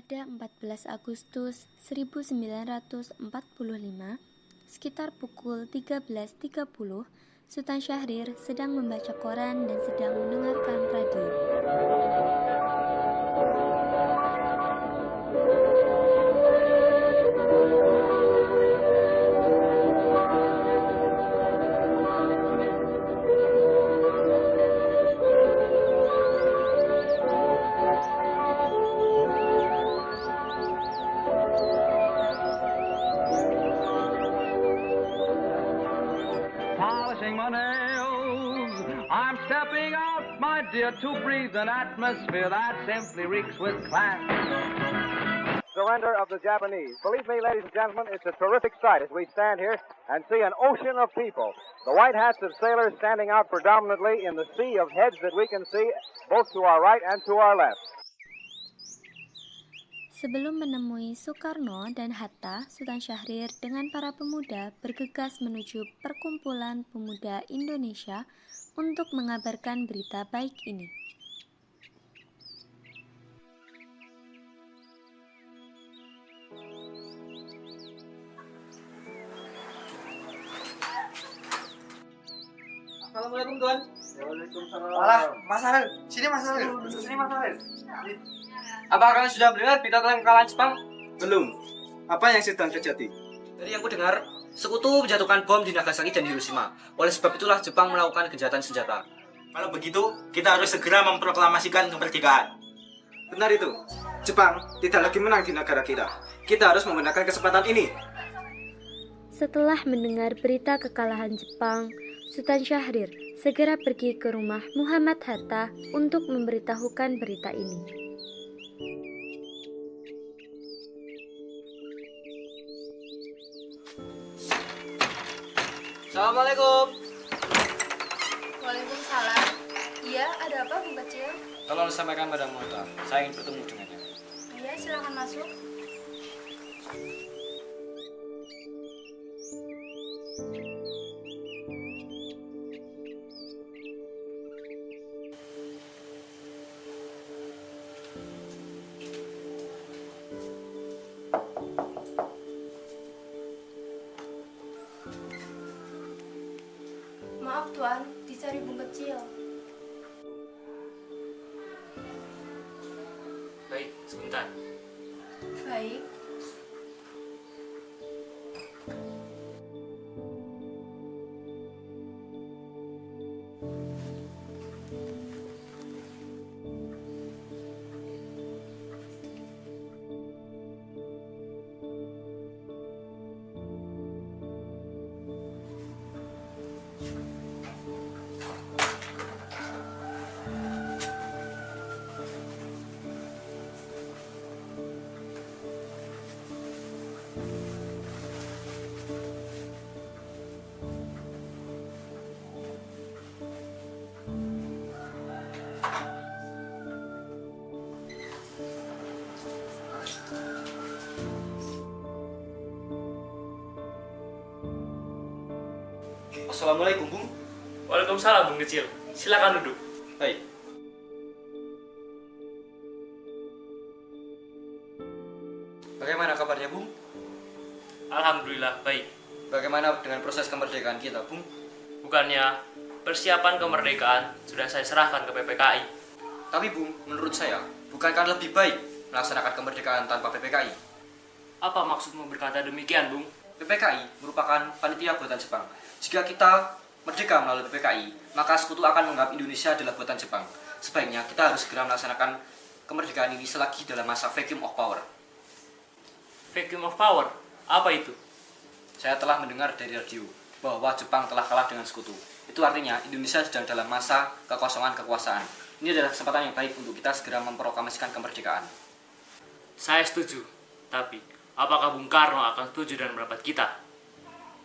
Pada 14 Agustus 1945, sekitar pukul 13.30, Sultan Syahrir sedang membaca koran dan sedang mendengarkan radio. Polishing my nails, I'm stepping out, my dear, to breathe an atmosphere that simply reeks with class. Surrender of the Japanese. Believe me, ladies and gentlemen, it's a terrific sight as we stand here and see an ocean of people. The white hats of sailors standing out predominantly in the sea of heads that we can see both to our right and to our left. Sebelum menemui Soekarno dan Hatta, Sultan Syahrir dengan para pemuda bergegas menuju Perkumpulan Pemuda Indonesia untuk mengabarkan berita baik ini. Assalamualaikum Tuan. Waalaikumsalam. Alah, Mas Haril. Sini Mas Haril. Sini Mas Haril. Apa kalian sudah melihat berita tentang kekalahan Jepang? Belum. Apa yang sedang terjadi? Dari yang ku dengar, sekutu menjatuhkan bom di Nagasaki dan Hiroshima. Oleh sebab itulah Jepang melakukan kejahatan senjata. Kalau begitu, kita harus segera memproklamasikan kemerdekaan. Benar itu. Jepang tidak lagi menang di negara kita. Kita harus menggunakan kesempatan ini. Setelah mendengar berita kekalahan Jepang, Sultan Syahrir segera pergi ke rumah Muhammad Hatta untuk memberitahukan berita ini. Assalamualaikum. Waalaikumsalam. Iya, ada apa Bu Kecil? Tolong sampaikan pada Mota. Saya ingin bertemu dengannya. Iya, silakan masuk. Maaf Tuan, dicari Bung Kecil. Baik, sebentar. Baik. Assalamualaikum, Bung. Waalaikumsalam, Bung Kecil. Silakan duduk. Baik. Bagaimana kabarnya, Bung? Alhamdulillah, baik. Bagaimana dengan proses kemerdekaan kita, Bung? Bukannya persiapan kemerdekaan sudah saya serahkan ke PPKI. Tapi Bung, menurut saya, bukankah lebih baik melaksanakan kemerdekaan tanpa PPKI? Apa maksudmu berkata demikian, Bung? PPKI merupakan panitia buatan Jepang. Jika kita merdeka melalui PPKI, maka sekutu akan menganggap Indonesia adalah buatan Jepang. Sebaiknya kita harus segera melaksanakan kemerdekaan ini selagi dalam masa vacuum of power. Vacuum of power? Apa itu? Saya telah mendengar dari radio bahwa Jepang telah kalah dengan sekutu. Itu artinya Indonesia sedang dalam masa kekosongan kekuasaan. Ini adalah kesempatan yang baik untuk kita segera memproklamasikan kemerdekaan. Saya setuju. Tapi, apakah Bung Karno akan setuju dan merapat kita?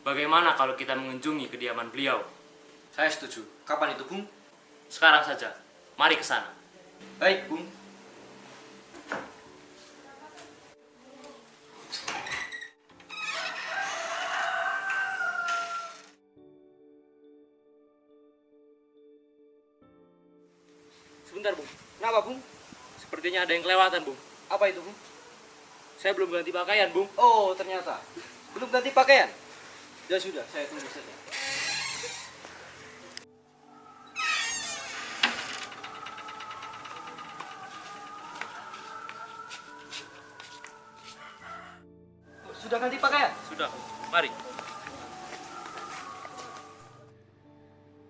Bagaimana kalau kita mengunjungi kediaman beliau? Saya setuju. Kapan itu, Bung? Sekarang saja. Mari ke sana. Baik, Bung. Sebentar, Bung. Kenapa, Bung? Sepertinya ada yang kelewatan, Bung. Apa itu, Bung? Saya belum ganti pakaian, Bung. Oh, ternyata belum ganti pakaian. Ya sudah, saya tunggu saja. Sudah ganti pakaian? Sudah, mari.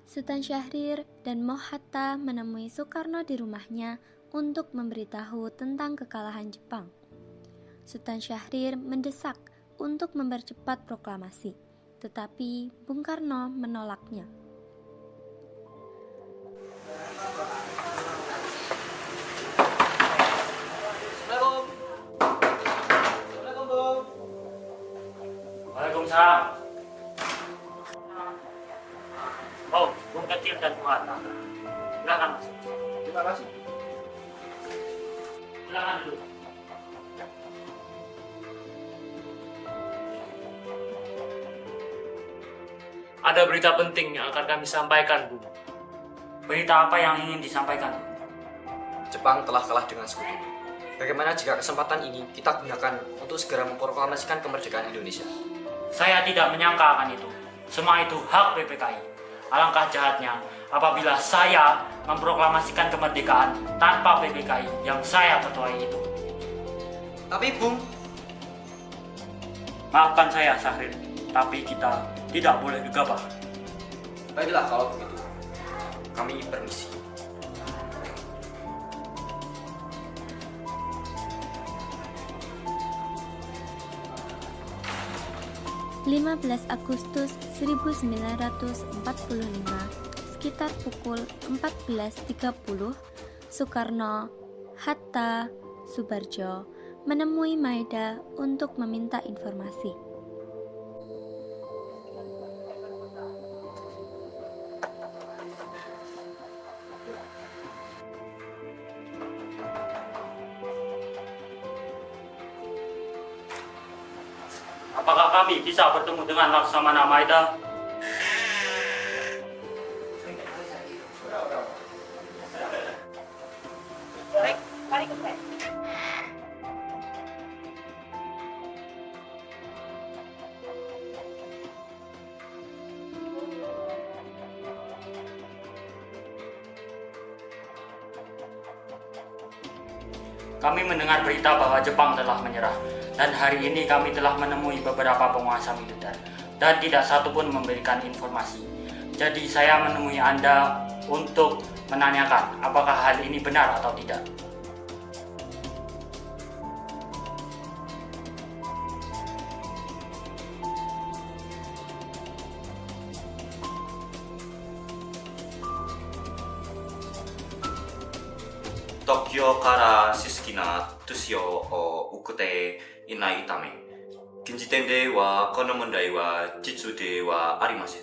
Sultan Syahrir dan Mohatta menemui Soekarno di rumahnya untuk memberitahu tentang kekalahan Jepang. Sultan Syahrir mendesak untuk mempercepat proklamasi, tetapi Bung Karno menolaknya. Assalamualaikum. Assalamualaikum, Bung. Waalaikumsalam. Oh, Bung Kecil dan Bung Hatta. Silakan masuk. Terima kasih. Silakan dulu. Ada berita penting yang akan kami sampaikan, Bu. Berita apa yang ingin disampaikan, Bu? Jepang telah kalah dengan sekutu. Bagaimana jika kesempatan ini kita gunakan untuk segera memproklamasikan kemerdekaan Indonesia? Saya tidak menyangka akan itu. Semua itu hak PPKI. Alangkah jahatnya apabila saya memproklamasikan kemerdekaan tanpa PPKI yang saya ketuai itu. Tapi Bung, Maafkan saya, Syahrir, tapi kita tidak boleh gegabah. baiklah kalau begitu. Kami permisi. 15 Agustus 1945, sekitar pukul 14.30, Soekarno, Hatta, Soebardjo menemui Maeda untuk meminta informasi. Apakah kami bisa bertemu dengan Laksamana Maeda? Baik, mari ke saya. Kami mendengar berita bahwa Jepang telah menyerah, dan hari ini kami telah menemui beberapa penguasa militer, dan tidak satu pun memberikan informasi. Jadi saya menemui Anda untuk menanyakan apakah hal ini benar atau tidak. Tokyo から好きな都市を送っていないため、現時点ではこの問題は実ではありません。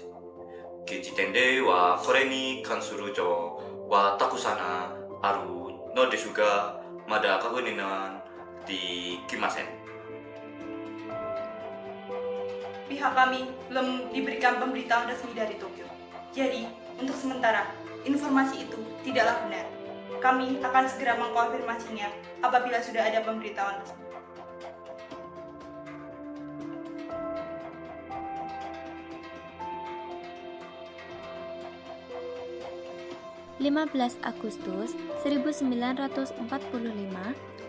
現時点ではこれに関する情報はたくさんあるのですが、まだ確認できません。 Pihak kami belum diberikan pemberitahuan resmi dari Tokyo. Jadi, untuk sementara, informasi itu tidaklah benar. Kami akan segera mengkonfirmasinya apabila sudah ada pemberitahuan resmi. (15 Agustus 1945,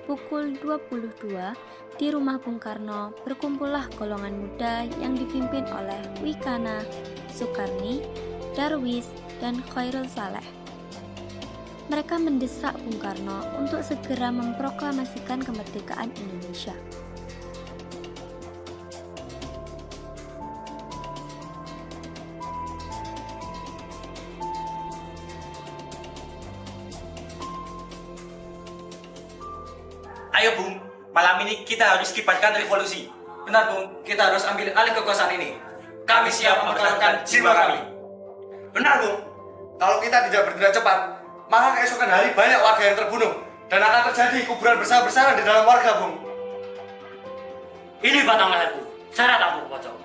pukul 22, di rumah Bung Karno berkumpullah golongan muda yang dipimpin oleh Wikana, Sukarni, Darwis, dan Khairul Saleh. Mereka mendesak Bung Karno untuk segera memproklamasikan kemerdekaan Indonesia. Ayo Bung, malam ini kita harus kibarkan revolusi. Benar Bung, kita harus ambil alih kekuasaan ini. Kami siap mempertaruhkan jiwa kami. Benar Bung, kalau kita tidak bertindak cepat, maka keesokan hari banyak warga yang terbunuh dan akan terjadi kuburan besar-besaran di dalam warga Bung. Ini batang leherku, syarat aku pocong.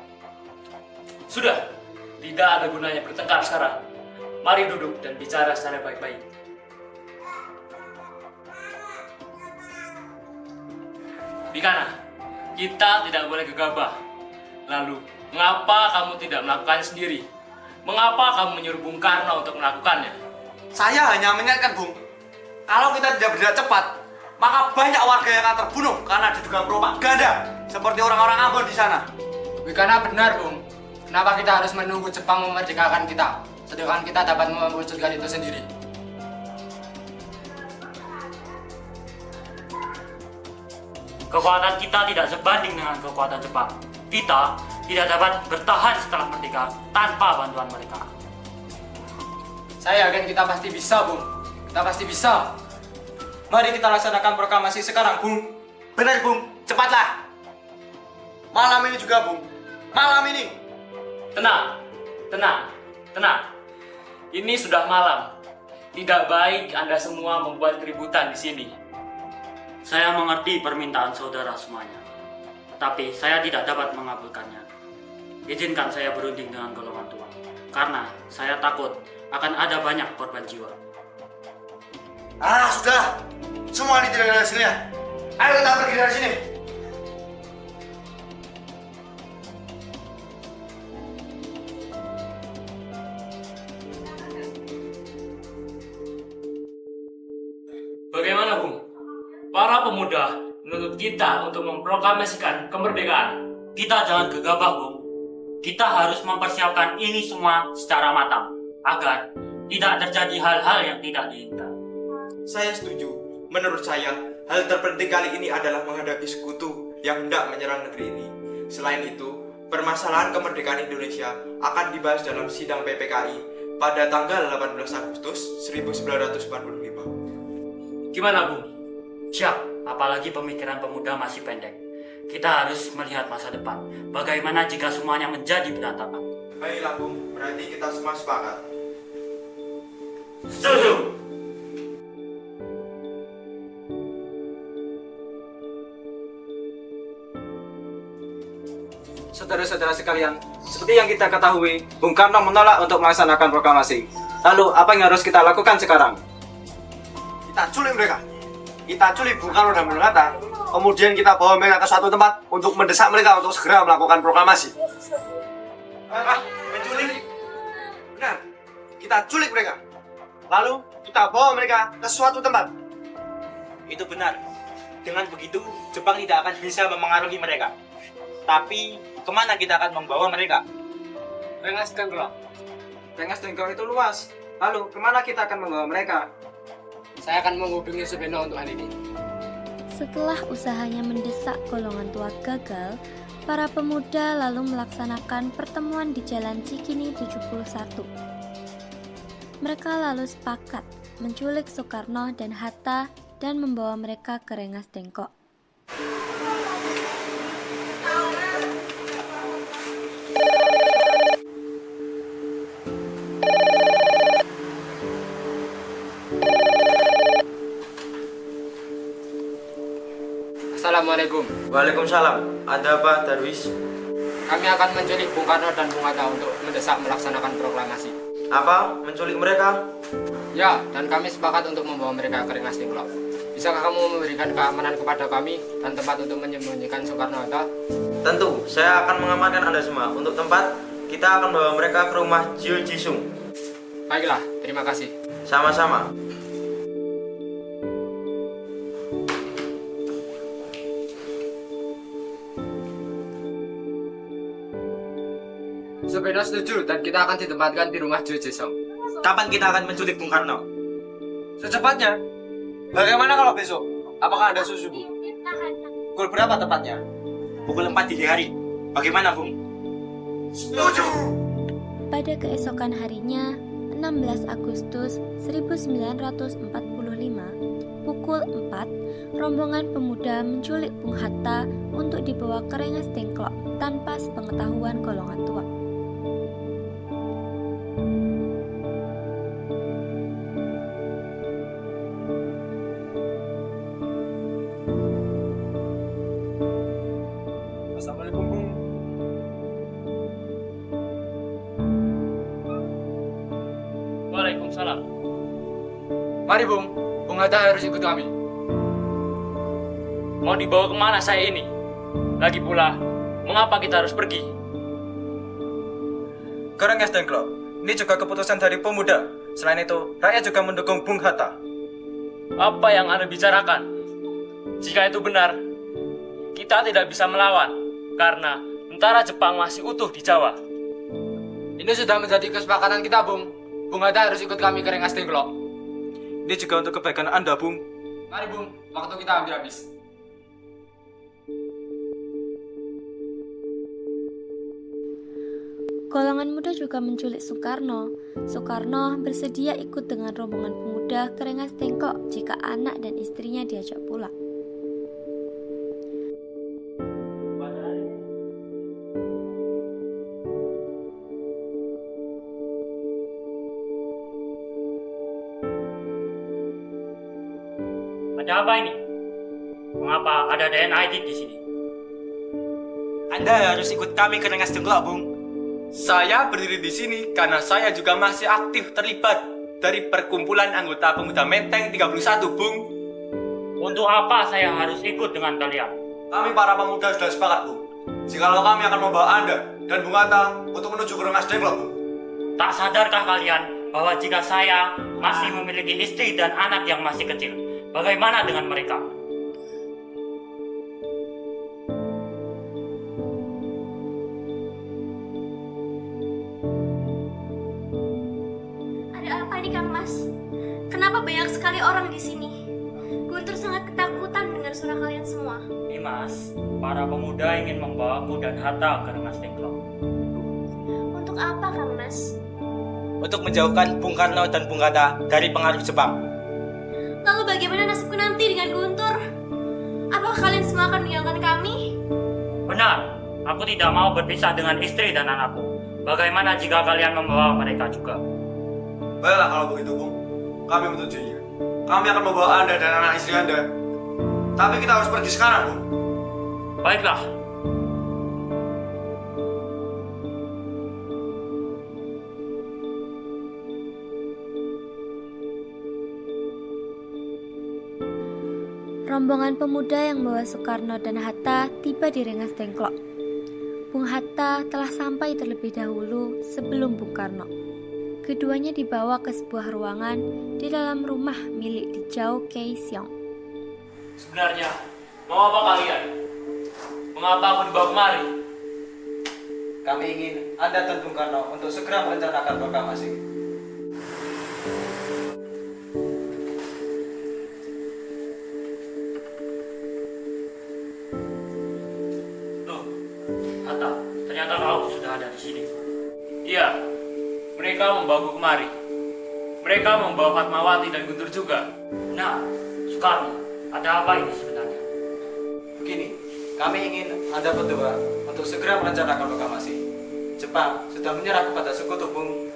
Sudah, tidak ada gunanya bertengkar sekarang. Mari duduk dan bicara secara baik-baik. Bikana, kita tidak boleh gegabah. Lalu, mengapa kamu tidak melakukannya sendiri? Mengapa kamu menyuruh Bung Karno untuk melakukannya? Saya hanya mengingatkan, Bung, kalau kita tidak bergerak cepat, maka banyak warga yang akan terbunuh karena diduga propaganda, seperti orang-orang Ambon di sana. Bikana benar, Bung. Kenapa kita harus menunggu Jepang memerdekakan kita, sedangkan kita dapat mewujudkan itu sendiri? Kekuatan kita tidak sebanding dengan kekuatan Jepang. Kita tidak dapat bertahan setelah merdeka tanpa bantuan mereka. Saya yakin kita pasti bisa, Bung. Kita pasti bisa. Mari kita laksanakan proklamasi sekarang, Bung. Benar, Bung. Cepatlah. Malam ini juga, Bung. Malam ini. Tenang, tenang, tenang. Ini sudah malam. Tidak baik Anda semua membuat keributan di sini. Saya mengerti permintaan saudara semuanya, tapi saya tidak dapat mengabulkannya. Izinkan saya berunding dengan golongan tua, karena saya takut akan ada banyak korban jiwa. Ah, sudah. Semua ini tidak ada hasilnya. Ayo kita pergi dari sini. Bagaimana, Bung? Para pemuda menuntut kita untuk memproklamasikan kemerdekaan. Kita jangan gegabah, Bung. Kita harus mempersiapkan ini semua secara matang, agar tidak terjadi hal-hal yang tidak diinginkan. Saya setuju. Menurut saya, hal terpenting kali ini adalah menghadapi sekutu yang hendak menyerang negeri ini. Selain itu, permasalahan kemerdekaan Indonesia akan dibahas dalam sidang PPKI pada tanggal 18 Agustus 1945. Gimana, Bung? Siap, apalagi pemikiran pemuda masih pendek. Kita harus melihat masa depan. Bagaimana jika semuanya menjadi berantakan? Baiklah, Bung. Berarti kita semua sepakat. Setuju! Saudara-saudara sekalian, seperti yang kita ketahui, Bung Karno menolak untuk melaksanakan proklamasi. Lalu, apa yang harus kita lakukan sekarang? Kita culik mereka. Kita culik Bung Karno dan Bung Hatta. Kemudian kita bawa mereka ke suatu tempat untuk mendesak mereka untuk segera melakukan proklamasi. Menculik? Benar. Kita culik mereka. Lalu kita bawa mereka ke suatu tempat. Itu benar. Dengan begitu, Jepang tidak akan bisa memengaruhi mereka. Tapi, kemana kita akan membawa mereka? Rengas Dengklok. Rengas Dengklok itu luas. Lalu, kemana kita akan membawa mereka? Saya akan menghubungi Subeno untuk hal ini. Setelah usahanya mendesak golongan tua gagal, para pemuda lalu melaksanakan pertemuan di Jalan Cikini 71. Mereka lalu sepakat menculik Soekarno dan Hatta dan membawa mereka ke Rengas Dengklok. Assalamualaikum. Waalaikumsalam. Ada apa, Darwis? Kami akan menculik Bung Karno dan Bung Hatta untuk mendesak melaksanakan proklamasi. Apa? Menculik mereka? Ya, dan kami sepakat untuk membawa mereka ke Rengas Dengklok. Bisakah kamu memberikan keamanan kepada kami dan tempat untuk menyembunyikan Soekarno-Hatta? Tentu, saya akan mengamankan Anda semua. Untuk tempat, kita akan bawa mereka ke rumah Jiu Jisung. Baiklah, terima kasih. Sama-sama. Subeno setuju dan kita akan ditempatkan di rumah Jiu Jisung. Kapan kita akan menculik Bung Karno? Secepatnya. Bagaimana kalau besok? Apakah Anda setuju? Pukul berapa tepatnya? Pukul 4 dini hari. Bagaimana, Bung? Setuju. Pada keesokan harinya, 16 Agustus 1945, pukul 4, rombongan pemuda menculik Bung Hatta untuk dibawa ke Rengas Dengklok tanpa sepengetahuan golongan tua. Assalamualaikum, Bung. Waalaikumsalam. Mari, Bung. Bung Hatta harus ikut kami. Mau dibawa kemana saya ini? Lagi pula, mengapa kita harus pergi? Kerengas Dengklok, ini juga keputusan dari pemuda. Selain itu, rakyat juga mendukung Bung Hatta. Apa yang Anda bicarakan? Jika itu benar, kita tidak bisa melawan karena tentara Jepang masih utuh di Jawa. Ini sudah menjadi kesepakatan kita, Bung. Bung Hatta harus ikut kami ke Rengas Dengklok. Ini juga untuk kebaikan Anda, Bung. Mari, Bung. Waktu kita hampir habis. Golongan muda juga menculik Soekarno. Soekarno bersedia ikut dengan rombongan pemuda ke Rengas Dengklok jika anak dan istrinya diajak pulang. Ada apa ini? Mengapa ada DNA di sini? Anda harus ikut kami ke Rengas Dengklok, Bung. Saya berdiri di sini karena saya juga masih aktif terlibat dari perkumpulan anggota pemuda Menteng 31, Bung. Untuk apa saya harus ikut dengan kalian? Kami para pemuda sudah sepakat, Bung. Jikalau kami akan membawa Anda dan Bung Hatta untuk menuju ke Rengas Dengklok, Bung. Tak sadarkah kalian bahwa jika saya masih memiliki istri dan anak yang masih kecil, bagaimana dengan mereka? Ada apa ini, Kang Mas? Kenapa banyak sekali orang di sini? Guntur sangat ketakutan dengan suara kalian semua. Nimas, para pemuda ingin membawaku dan Hatta ke Rengas Dengklok. Untuk apa, Kang Mas? Untuk menjauhkan Bung Karno dan Bung Hatta dari pengaruh Jepang. Lalu bagaimana nasibku nanti dengan Guntur? Apakah kalian semua akan meninggalkan kami? Benar, aku tidak mau berpisah dengan istri dan anakku. Bagaimana jika kalian membawa mereka juga? Baiklah kalau begitu, Bung. Kami menyetujui. Kami akan membawa Anda dan anak istri Anda. Tapi kita harus pergi sekarang, Bung. Baiklah. Rombongan pemuda yang membawa Soekarno dan Hatta tiba di Rengas Dengklok. Bung Hatta telah sampai terlebih dahulu sebelum Bung Karno. Keduanya dibawa ke sebuah ruangan di dalam rumah milik Dijau Kei Siong. Sebenarnya, mau apa kalian? Mengapa aku dibawa kemari? Kami ingin Anda dan Bung Karno untuk segera merencanakan proklamasi. Loh, Hatta, ternyata kau sudah ada di sini. Iya, mereka membawaku kemari. Mereka membawa Fatmawati dan Guntur juga. Nah, Soekarno, ada apa ini sebenarnya? Begini, kami ingin Anda berdua untuk segera merencanakan proklamasi. Jepang sudah menyerah kepada sekutu Bung.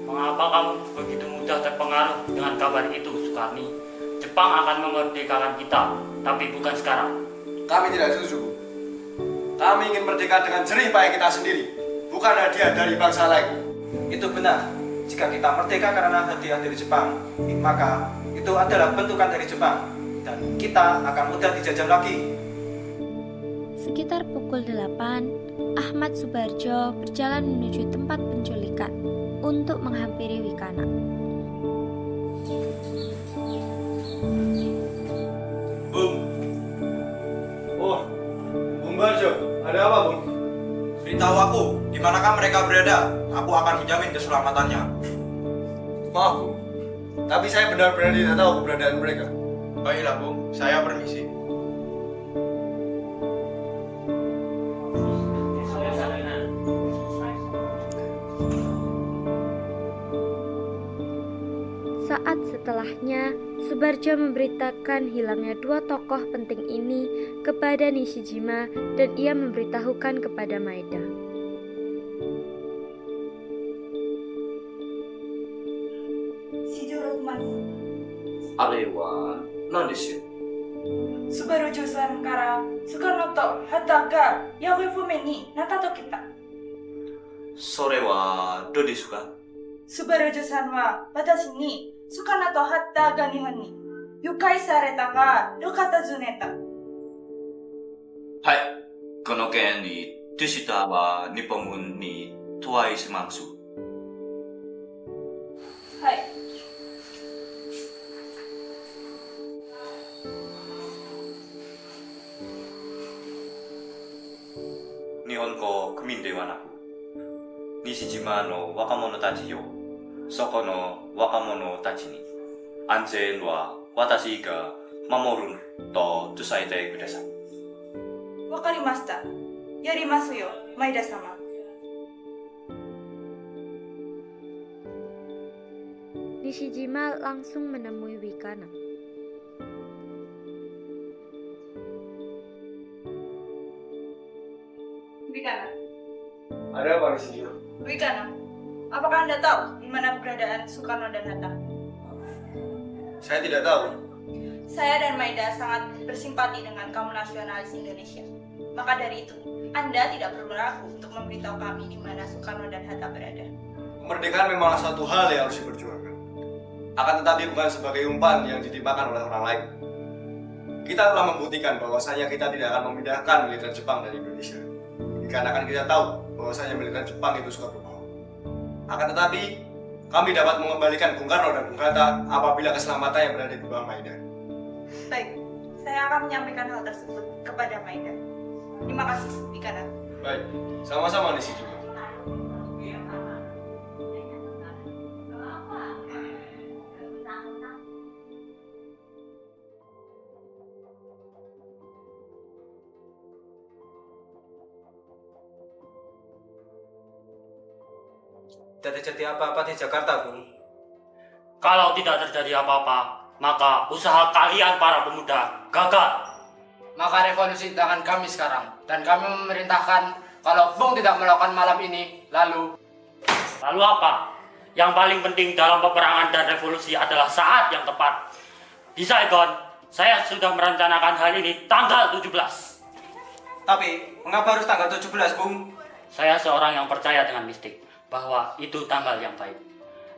Mengapa kamu begitu mudah terpengaruh dengan kabar itu, Soekarni? Jepang akan memerdekakan kita, tapi bukan sekarang. Kami tidak setuju, Bung. Kami ingin merdeka dengan jerih payah kita sendiri, bukan hadiah dari bangsa lain. Itu benar. Jika kita merdeka karena hadiah dari Jepang, maka itu adalah bentukan dari Jepang dan kita akan mudah dijajah lagi. Sekitar pukul 8, Ahmad Subarjo berjalan menuju tempat penculikan untuk menghampiri Wikana. Bung. Oh, Bung Barjo, ada apa, Bung? Beritahu aku, di manakah mereka berada? Aku akan menjamin keselamatannya. Maaf, Bung. Tapi saya benar-benar tidak tahu keberadaan mereka. Baiklah, Bung. Saya permisi. Saat setelahnya, Subarjo memberitakan hilangnya dua tokoh penting ini kepada Nishijima dan ia memberitahukan kepada Maeda. Shijoro Mas, あれは何でしょう Subarujo-san からスカノとハタがヤフェフメになった時だ。それはどうですか？ Subarojo-san wa watashi ni Sukana to Hatta ga Nihon ni yukai sareta ga dokata zuneta. はい。この件にトシタは日本軍に問いします。はい。日本語区民ではなく、西島の若者たちよ、そこの若者たちに安全は私が守ると伝えてください。わかりました。やりますよ、マイダ様。Nishijima langsung menemui Wikana. Wikana. Ada apa Nishijima? Wikana, apakah Anda tahu di mana keberadaan Soekarno dan Hatta? Saya tidak tahu. Saya dan Maida sangat bersimpati dengan kaum nasionalis Indonesia. Maka dari itu, Anda tidak perlu ragu untuk memberitahu kami di mana Soekarno dan Hatta berada. Kemerdekaan memanglah suatu hal yang harus diperjuangkan. Akan tetapi bukan sebagai umpan yang ditimpakan oleh orang lain. Kita telah membuktikan bahwasanya kita tidak akan memindahkan militer Jepang dari Indonesia. Dikarenakan kita tahu bahwasanya militer Jepang itu suka berbohong. Akan tetapi, kami dapat mengembalikan Bung Karno dan Bung Hatta apabila keselamatannya berada di bawah Maida. Baik, saya akan menyampaikan hal tersebut kepada Maida. Terima kasih, Wikana. Baik, sama-sama Nishijima. Tidak terjadi apa-apa di Jakarta, Bung. Kalau tidak terjadi apa-apa, maka usaha kalian para pemuda gagal. Maka revolusi di tangan kami sekarang. Dan kami memerintahkan kalau Bung tidak melakukan malam ini, lalu apa? Yang paling penting dalam peperangan dan revolusi adalah saat yang tepat. Di Saigon, saya sudah merencanakan hal ini tanggal 17. Tapi, mengapa harus tanggal 17, Bung? Saya seorang yang percaya dengan mistik, bahwa itu tanggal yang baik.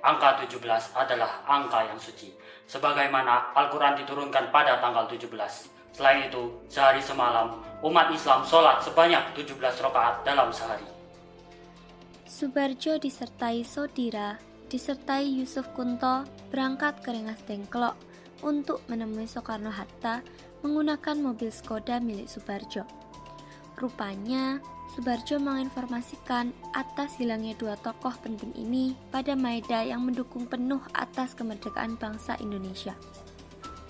Angka 17 adalah angka yang suci, sebagaimana Al-Quran diturunkan pada tanggal 17. Selain itu, sehari semalam, umat Islam sholat sebanyak 17 rakaat dalam sehari. Subarjo disertai Sodira, disertai Yusuf Kunto berangkat ke Rengas Dengklok untuk menemui Soekarno-Hatta menggunakan mobil Skoda milik Subarjo. Rupanya, Subarjo menginformasikan atas hilangnya dua tokoh penting ini pada Maida yang mendukung penuh atas kemerdekaan bangsa Indonesia.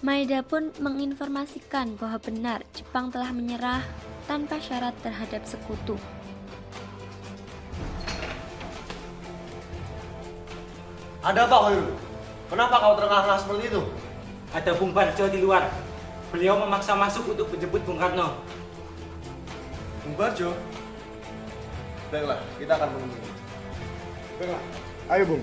Maida pun menginformasikan bahwa benar Jepang telah menyerah tanpa syarat terhadap sekutu. Ada apa, Khairul? Kenapa kau terengah-engah seperti itu? Ada Bung Barjo di luar. Beliau memaksa masuk untuk menjemput Bung Karno. Bung Barjo? Baiklah, kita akan menemui. Baiklah, ayo Bung.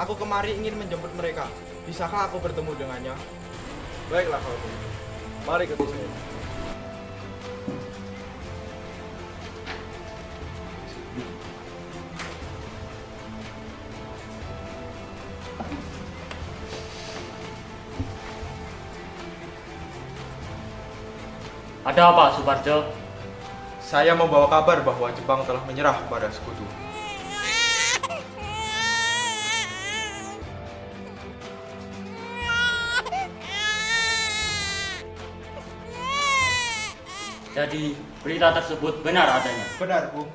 Aku kemari ingin menjemput mereka. Bisakah aku bertemu dengannya? Baiklah kalau begitu. Mari ke sini. Ada apa, Subarjo? Saya membawa kabar bahwa Jepang telah menyerah pada sekutu. Jadi, berita tersebut benar adanya? Benar, Bung.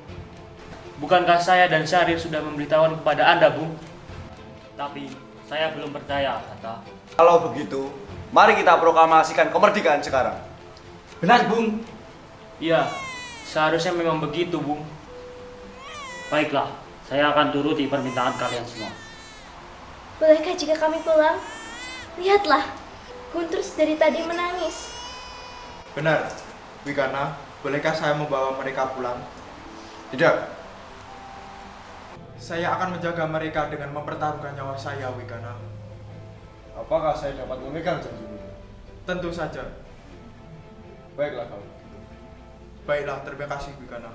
Bukankah saya dan Syahrir sudah memberitahukan kepada Anda, Bung? Tapi, saya belum percaya, Hatta. Kalau begitu, mari kita proklamasikan kemerdekaan sekarang. Benar, Bung. Iya, seharusnya memang begitu, Bung. Baiklah, saya akan turuti permintaan kalian semua. Bolehkah jika kami pulang? Lihatlah, Guntur dari tadi menangis. Benar, Wikana. Bolehkah saya membawa mereka pulang? Tidak. Saya akan menjaga mereka dengan mempertaruhkan nyawa saya, Wikana. Apakah saya dapat memegang janji ini? Tentu saja. Baiklah kalau. Baiklah, terima kasih Bikana.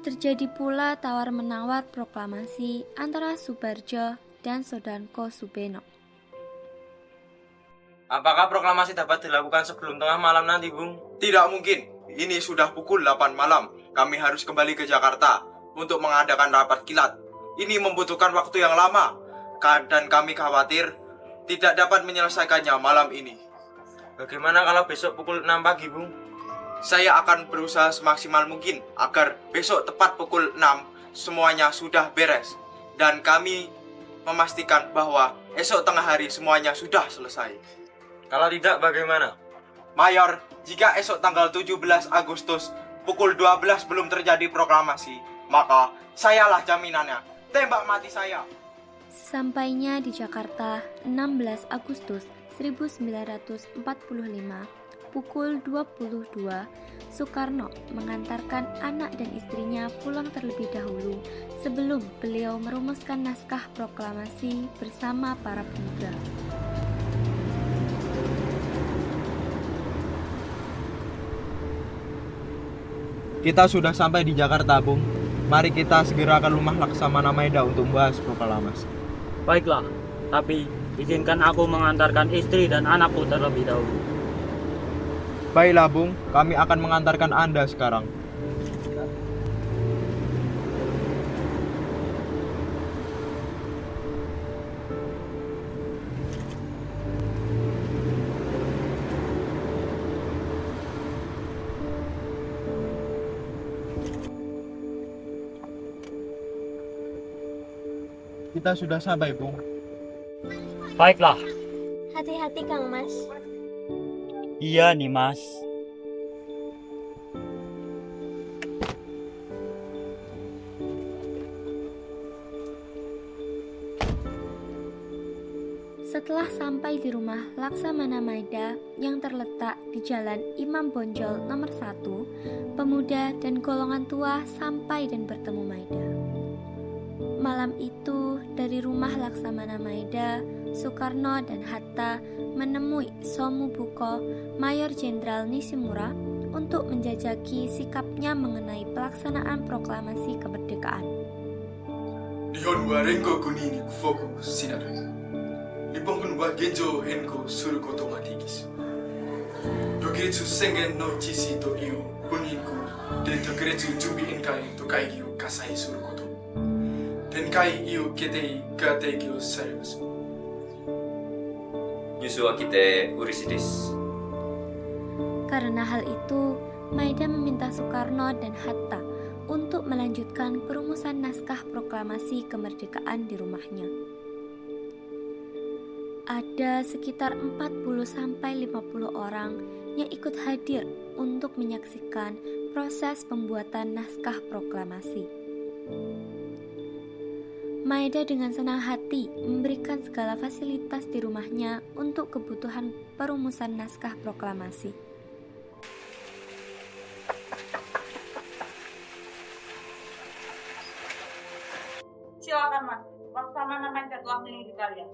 Terjadi pula tawar-menawar proklamasi antara Subarjo dan Sodanko Subeno. Apakah proklamasi dapat dilakukan sebelum tengah malam nanti, Bung? Tidak mungkin. Ini sudah pukul 8 malam. Kami harus kembali ke Jakarta untuk mengadakan rapat kilat. Ini membutuhkan waktu yang lama. Dan kami khawatir tidak dapat menyelesaikannya malam ini. Bagaimana kalau besok pukul 6 pagi, Bung? Saya akan berusaha semaksimal mungkin agar besok tepat pukul 6 semuanya sudah beres. Dan kami memastikan bahwa esok tengah hari semuanya sudah selesai. Kalau tidak bagaimana? Mayor, jika esok tanggal 17 Agustus pukul 12 belum terjadi proklamasi, maka sayalah jaminannya. Tembak mati saya. Sampainya di Jakarta 16 Agustus 1945 pukul 22, Soekarno mengantarkan anak dan istrinya pulang terlebih dahulu sebelum beliau merumuskan naskah proklamasi bersama para pemuda. Kita sudah sampai di Jakarta, Bung. Mari kita segera ke rumah Laksamana Maeda untuk membahas proklamasi. Baiklah, tapi izinkan aku mengantarkan istri dan anakku terlebih dahulu. Baiklah, Bung. Kami akan mengantarkan Anda sekarang. Kita sudah sampai, Bung. Baiklah. Hati-hati Kang Mas. Iya nih, Mas. Setelah sampai di rumah Laksamana Maeda yang terletak di Jalan Imam Bonjol nomor 1, pemuda dan golongan tua sampai dan bertemu Maeda. Malam itu, dari rumah Laksamana Maeda, Soekarno dan Hatta menemui Somubuko, Mayor Jenderal Nishimura, untuk menjajaki sikapnya mengenai pelaksanaan proklamasi kemerdekaan. Nihon wa renko kuni ni kufoku shinaru. Nippon wa genjou henko suru koto ga dekisu. Yokiretsu sengen no jishi to iu buninku de tokuretsu junbi enkai to kaigi o kasai suru koto. Tenkai iu ketei ga teikyo saremasu. Nyusu wa kite urisi desu. Karena hal itu, Maeda meminta Soekarno dan Hatta untuk melanjutkan perumusan naskah proklamasi kemerdekaan di rumahnya. Ada sekitar 40-50 orang yang ikut hadir untuk menyaksikan proses pembuatan naskah proklamasi. Maeda dengan senang hati memberikan segala fasilitas di rumahnya untuk kebutuhan perumusan naskah proklamasi. Silakan Mas, Laksamana Maeda telah menunggu kalian.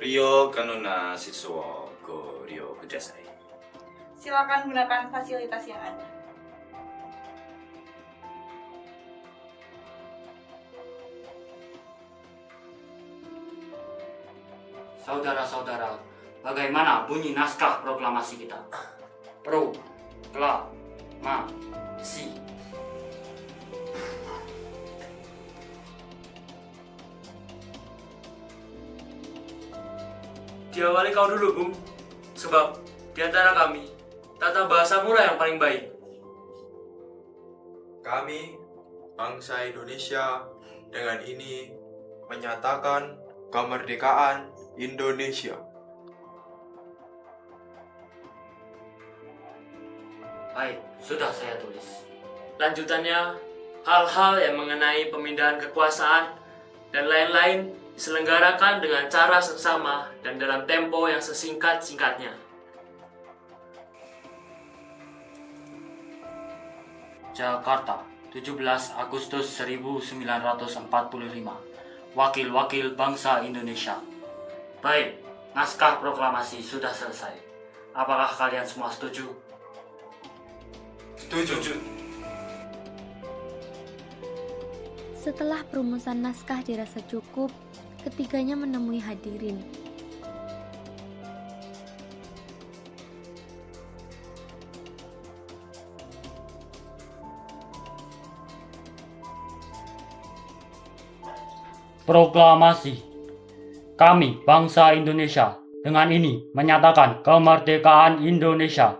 Rio kanona sitsuo go Rio kudasai. Silakan gunakan fasilitas yang ada. Saudara-saudara, bagaimana bunyi naskah proklamasi kita? Proklamasi. Diawali kau dulu, Bung. Sebab di antara kami, tata bahasa mula yang paling baik. Kami, bangsa Indonesia, dengan ini menyatakan kemerdekaan Indonesia. Baik, sudah saya tulis. Lanjutannya, hal-hal yang mengenai pemindahan kekuasaan dan lain-lain diselenggarakan dengan cara seksama dan dalam tempo yang sesingkat-singkatnya. Jakarta, 17 Agustus 1945. Wakil-wakil bangsa Indonesia. Baik, naskah proklamasi sudah selesai. Apakah kalian semua setuju? Setuju. Setelah perumusan naskah dirasa cukup, ketiganya menemui hadirin. Proklamasi. Kami, bangsa Indonesia, dengan ini menyatakan kemerdekaan Indonesia.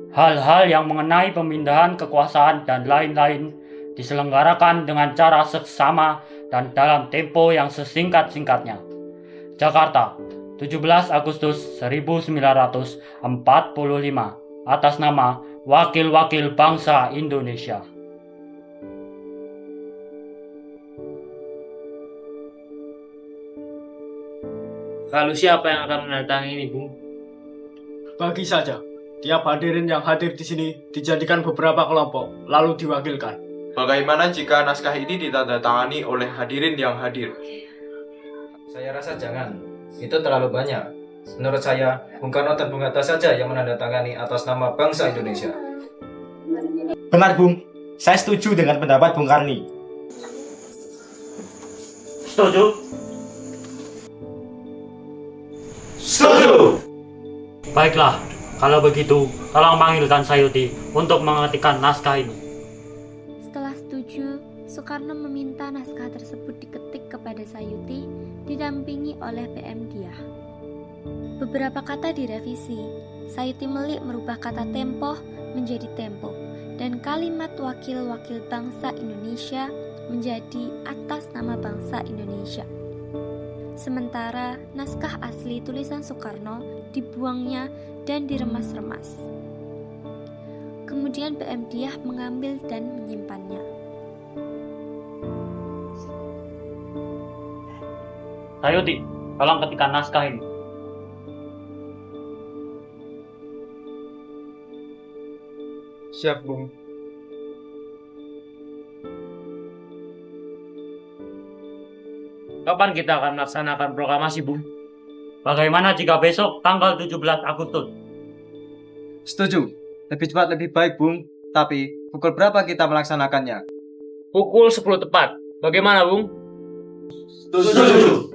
Hal-hal yang mengenai pemindahan kekuasaan dan lain-lain diselenggarakan dengan cara seksama dan dalam tempo yang sesingkat-singkatnya. Jakarta, 17 Agustus 1945, atas nama Wakil-Wakil Bangsa Indonesia. Lalu siapa yang akan menandatangani ini, Bung? Bagi saja, tiap hadirin yang hadir di sini dijadikan beberapa kelompok, lalu diwakilkan. Bagaimana jika naskah ini ditandatangani oleh hadirin yang hadir? Saya rasa jangan. Itu terlalu banyak. Menurut saya, Bung Karno dan Bung Hatta saja yang menandatangani atas nama bangsa Indonesia. Benar, Bung. Saya setuju dengan pendapat Bung Karni. Setuju? Setuju! Baiklah, kalau begitu, tolong panggilkan Sayuti untuk mengetikkan naskah ini. Setelah setuju, Soekarno meminta naskah tersebut diketik kepada Sayuti, didampingi oleh PM Diah. Beberapa kata direvisi. Sayuti Melik merubah kata tempoh menjadi tempo, dan kalimat wakil-wakil bangsa Indonesia menjadi atas nama bangsa Indonesia. Sementara naskah asli tulisan Soekarno dibuangnya dan diremas-remas. Kemudian PM Diah mengambil dan menyimpannya. Sayuti, tolong ketikkan naskah ini. Siap, Bung. Kapan kita akan melaksanakan proklamasi, Bung? Bagaimana jika besok tanggal 17 Agustus? Setuju. Lebih cepat lebih baik, Bung. Tapi, pukul berapa kita melaksanakannya? Pukul 10 tepat. Bagaimana, Bung? Setuju.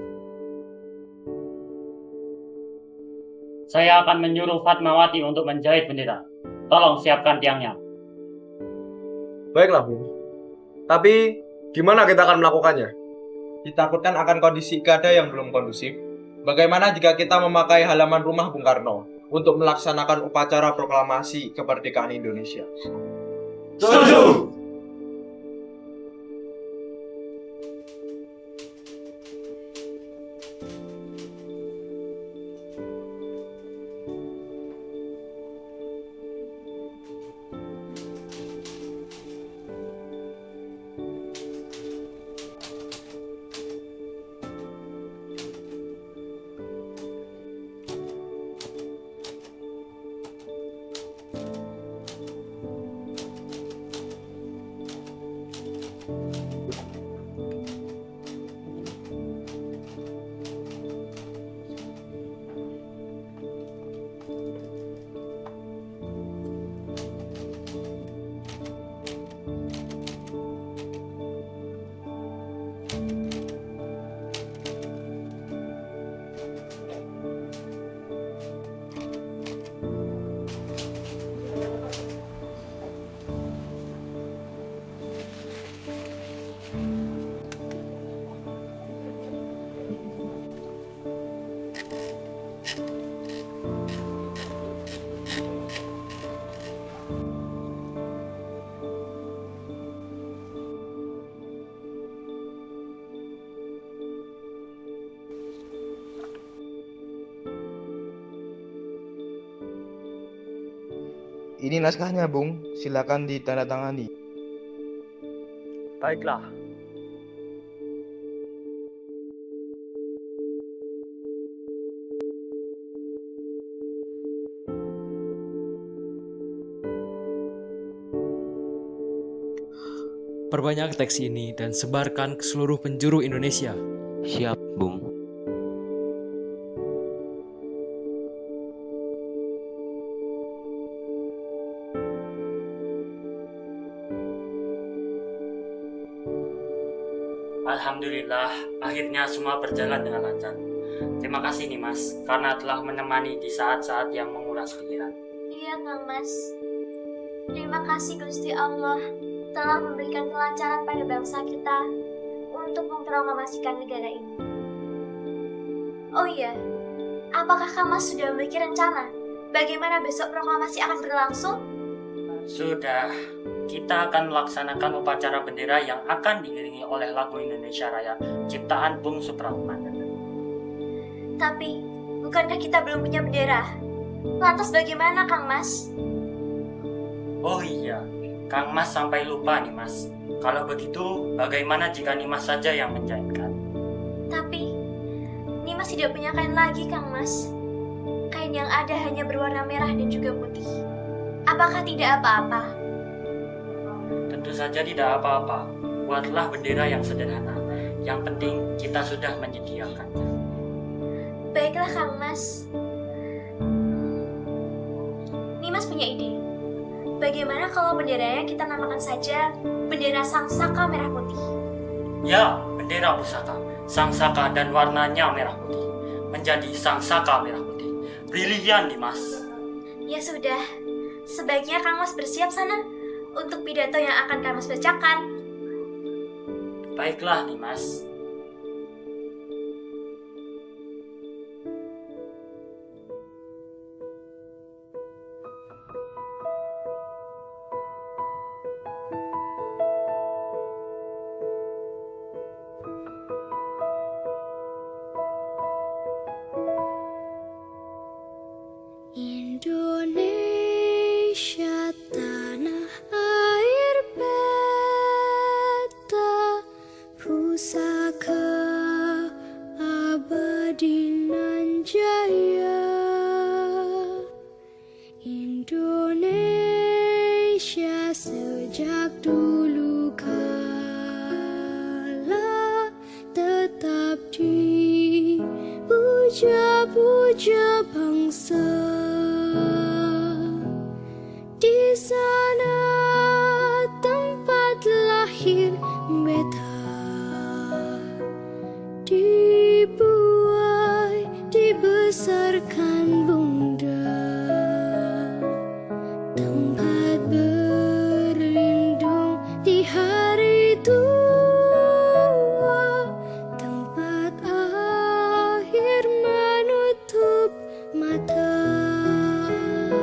Saya akan menyuruh Fatmawati untuk menjahit bendera. Tolong siapkan tiangnya. Baiklah, Bung. Tapi, gimana kita akan melakukannya? Ditakutkan akan kondisi keadaan yang belum kondusif. Bagaimana jika kita memakai halaman rumah Bung Karno untuk melaksanakan upacara proklamasi kemerdekaan Indonesia? Setuju! Ini naskahnya, Bung. Silakan ditandatangani. Baiklah. Perbanyak teks ini dan sebarkan ke seluruh penjuru Indonesia. Siap, Bung. Alhamdulillah, akhirnya semua berjalan dengan lancar. Terima kasih nih Mas, karena telah menemani di saat-saat yang menguras pikiran. Iya Kang Mas. Terima kasih Gusti Allah telah memberikan kelancaran pada bangsa kita untuk memproklamasikan negara ini. Oh iya, apakah Kang Mas sudah memiliki rencana bagaimana besok proklamasi akan berlangsung? Sudah, kita akan melaksanakan upacara bendera yang akan diiringi oleh lagu Indonesia Raya ciptaan Bung Supratman. Tapi, bukankah kita belum punya bendera? Lantas bagaimana Kang Mas? Oh iya, Kang Mas sampai lupa nih Mas. Kalau begitu, bagaimana jika Nimas saja yang menjahitkan? Tapi, Nimas tidak punya kain lagi Kang Mas. Kain yang ada hanya berwarna merah dan juga putih. Apakah tidak apa-apa? Tentu saja tidak apa-apa. Buatlah bendera yang sederhana. Yang penting kita sudah menyediakannya. Baiklah Kang Mas. Nimas punya ide. Bagaimana kalau benderanya kita namakan saja bendera Sang Saka Merah Putih? Ya, bendera pusaka. Sang Saka dan warnanya merah putih. Menjadi Sang Saka Merah Putih. Brilian Nimas. Ya sudah. Sebaiknya Kang Mas bersiap sana untuk pidato yang akan Kang Mas bacakan. Baiklah Nimas. Indonesia tanah air beta, pusaka abadi nan jaya. Indonesia sejak dulu kala tetap dipuja-puja bangsa. Di sana tempat lahir beta, dibuai, dibesarkan bunda, tempat berlindung di hari tua, tempat akhir menutup mata.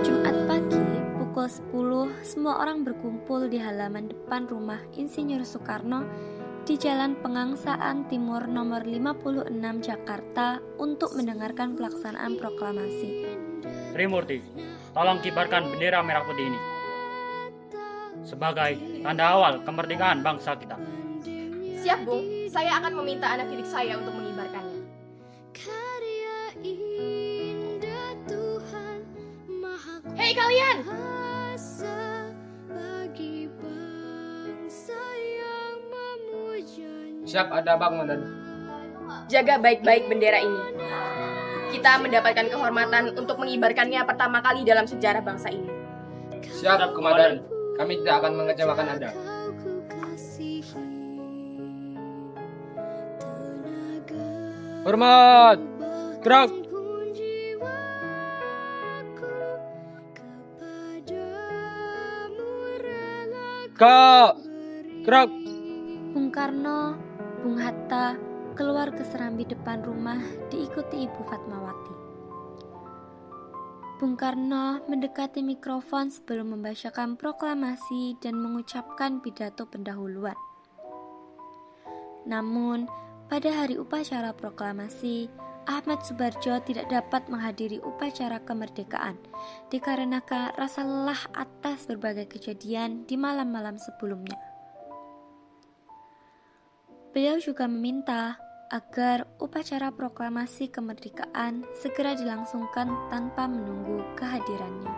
Jumat pagi, pukul 10, semua orang berkumpul di halaman depan rumah Insinyur Soekarno di Jalan Pengangsaan Timur nomor 56 Jakarta untuk mendengarkan pelaksanaan proklamasi. Trimurti, tolong kibarkan bendera merah putih ini sebagai tanda awal kemerdekaan bangsa kita. Siap, Bung. Saya akan meminta anak didik saya untuk mengibarkannya. Hei kalian! Siap, ada Bang Mandan. Jaga baik-baik bendera ini. Kita mendapatkan kehormatan untuk mengibarkannya pertama kali dalam sejarah bangsa ini. Siap, Komandan. Kami tidak akan mengecewakan Anda. Hormat! Gerak! Kak! Gerak! Bung Karno, Bung Hatta keluar ke serambi depan rumah diikuti Ibu Fatmawati. Bung Karno mendekati mikrofon sebelum membacakan proklamasi dan mengucapkan pidato pendahuluan. Namun, pada hari upacara proklamasi, Ahmad Subarjo tidak dapat menghadiri upacara kemerdekaan dikarenakan rasa lelah atas berbagai kejadian di malam-malam sebelumnya. Beliau juga meminta agar upacara proklamasi kemerdekaan segera dilangsungkan tanpa menunggu kehadirannya.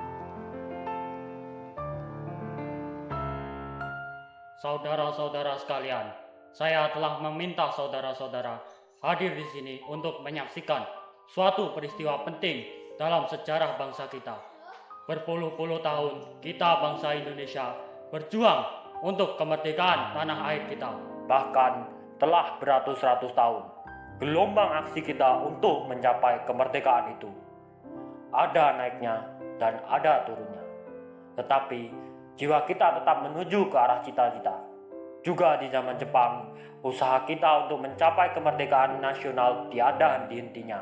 Saudara-saudara sekalian, saya telah meminta saudara-saudara hadir di sini untuk menyaksikan suatu peristiwa penting dalam sejarah bangsa kita. Berpuluh-puluh tahun kita bangsa Indonesia berjuang untuk kemerdekaan tanah air kita. Bahkan telah beratus-ratus tahun gelombang aksi kita untuk mencapai kemerdekaan itu. Ada naiknya dan ada turunnya. Tetapi jiwa kita tetap menuju ke arah cita-cita. Juga di zaman Jepang, usaha kita untuk mencapai kemerdekaan nasional tiada henti-hentinya.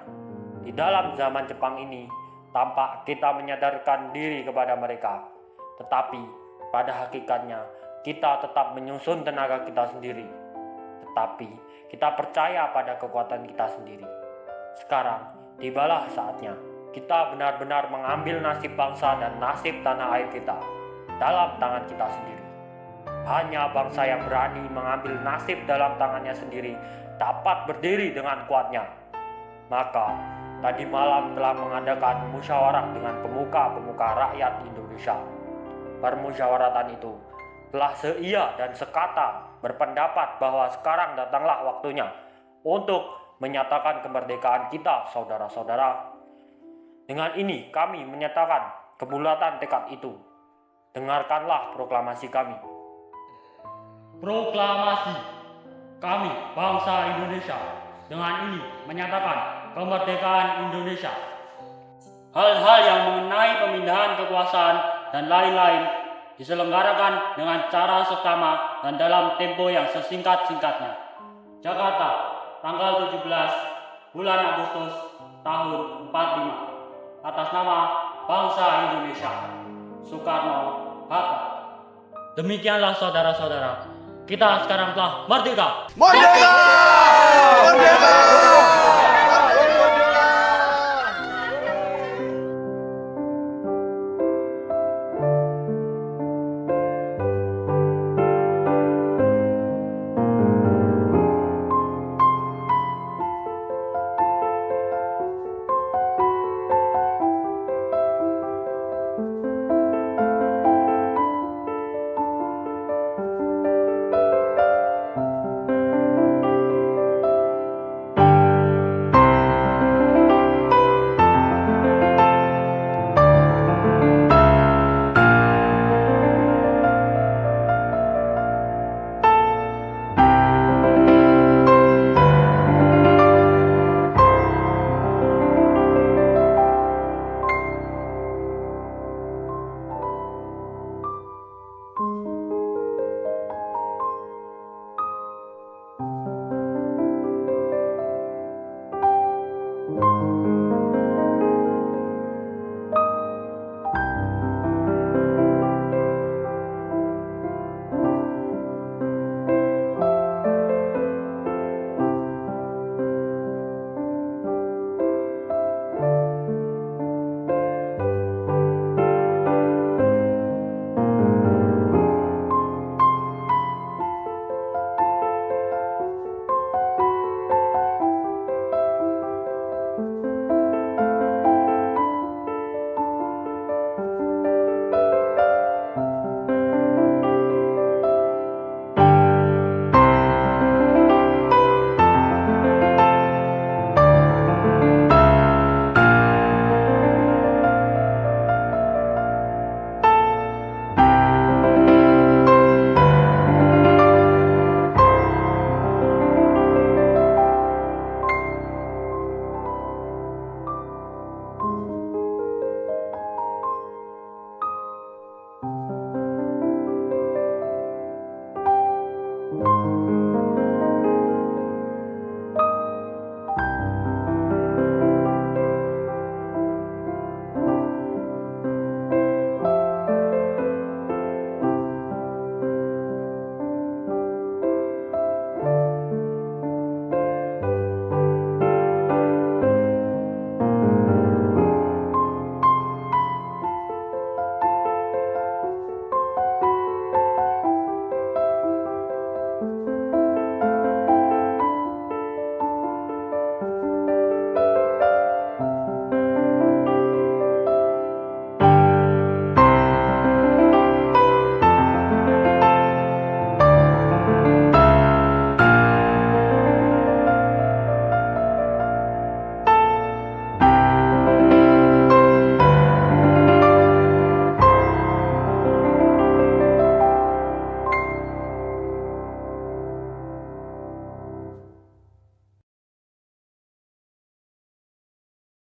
Di dalam zaman Jepang ini, tampak kita menyadarkan diri kepada mereka. Tetapi pada hakikatnya, kita tetap menyusun tenaga kita sendiri. Tetapi kita percaya pada kekuatan kita sendiri. Sekarang, tibalah saatnya kita benar-benar mengambil nasib bangsa dan nasib tanah air kita dalam tangan kita sendiri. Hanya bangsa yang berani mengambil nasib dalam tangannya sendiri dapat berdiri dengan kuatnya. Maka, tadi malam telah mengadakan musyawarah dengan pemuka-pemuka rakyat Indonesia. Permusyawaratan itu telah seia dan sekata berpendapat bahwa sekarang datanglah waktunya untuk menyatakan kemerdekaan kita, saudara-saudara. Dengan ini kami menyatakan kebulatan tekad itu. Dengarkanlah proklamasi kami. Proklamasi kami bangsa Indonesia dengan ini menyatakan kemerdekaan Indonesia. Hal-hal yang mengenai pemindahan kekuasaan dan lain-lain diselenggarakan dengan cara seksama dan dalam tempo yang sesingkat-singkatnya. Jakarta, tanggal 17 bulan Agustus tahun 45. Atas nama bangsa Indonesia, Soekarno, Hatta. Demikianlah saudara-saudara, kita sekarang telah merdeka. Merdeka! Merdeka!